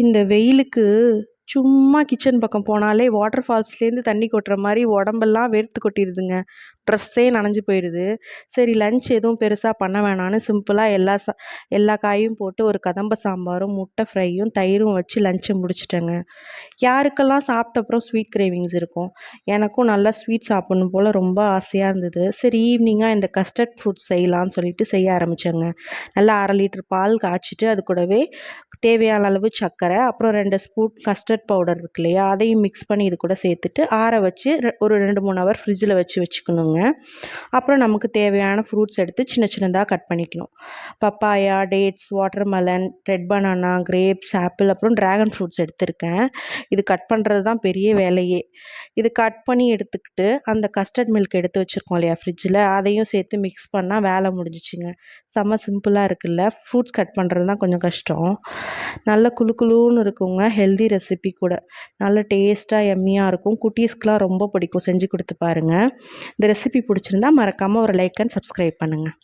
இந்த வெயிலுக்கு சும்மா கிச்சன் பக்கம் போனாலே வாட்டர் ஃபால்ஸ்லேருந்து தண்ணி கொட்டுற மாதிரி உடம்பெல்லாம் வேர்த்து கொட்டிடுதுங்க. ட்ரெஸ்ஸே நனைஞ்சு போயிடுது. சரி லஞ்ச் எதுவும் பெருசாக பண்ண வேணான்னு சிம்பிளாக எல்லா காயும் போட்டு ஒரு கதம்ப சாம்பாரும் முட்டை ஃப்ரையும் தயிரும் வச்சு லஞ்சை முடிச்சிட்டேங்க. யாருக்கெல்லாம் சாப்பிட்ட அப்புறம் ஸ்வீட் கிரேவிங்ஸ் இருக்கும். எனக்கும் நல்லா ஸ்வீட் சாப்பிட்ணும் போல் ரொம்ப ஆசையாக இருந்தது. சரி ஈவினிங்காக இந்த கஸ்டர்ட் ஃப்ரூட் செய்யலான்னு சொல்லிட்டு செய்ய ஆரம்பித்தேங்க. நல்லா 1/2 லிட்டர் பால் காய்ச்சிட்டு அது கூடவே தேவையான அளவு சர்க்கரை, அப்புறம் 2 ஸ்பூன் கஸ்டர்ட் பவுடர் இருக்கு இல்லையா, அதையும் மிக்ஸ் பண்ணி இது கூட சேர்த்துட்டு ஆற வச்சு ஒரு 2, 3 ஹவர் ஃப்ரிட்ஜில் வச்சுக்கணுங்க. அப்புறம் நமக்கு தேவையான ஃப்ரூட்ஸ் எடுத்து சின்ன சின்னதாக கட் பண்ணிக்கணும். Papaya, dates, watermelon, red banana, grapes, apple, அப்புறம் ட்ராகன் ஃப்ரூட்ஸ் எடுத்திருக்கேன். இது கட் பண்ணுறது தான் பெரிய வேலையே. இது கட் பண்ணி எடுத்துக்கிட்டு அந்த கஸ்டர்ட் மில்க் எடுத்து வச்சுருக்கோம் இல்லையா ஃப்ரிட்ஜில், அதையும் சேர்த்து மிக்ஸ் பண்ணால் வேலை முடிஞ்சிச்சுங்க. செம்ம சிம்பிளாக இருக்குல்ல. ஃப்ரூட்ஸ் கட் பண்ணுறது தான் கொஞ்சம் கஷ்டம். நல்ல குளு குளுன்னு இருக்குங்க. ஹெல்தி ரெசிபி கூட. நல்ல டேஸ்ட்டாக எம்மியாக இருக்கும். குட்டீஸ்க்குலாம் ரொம்ப பிடிக்கும். செஞ்சு கொடுத்து பாருங்கள். இந்த ரெசிபி பிடிச்சிருந்தா மறக்காமல் ஒரு லைக் அண்ட் சப்ஸ்கிரைப் பண்ணுங்கள்.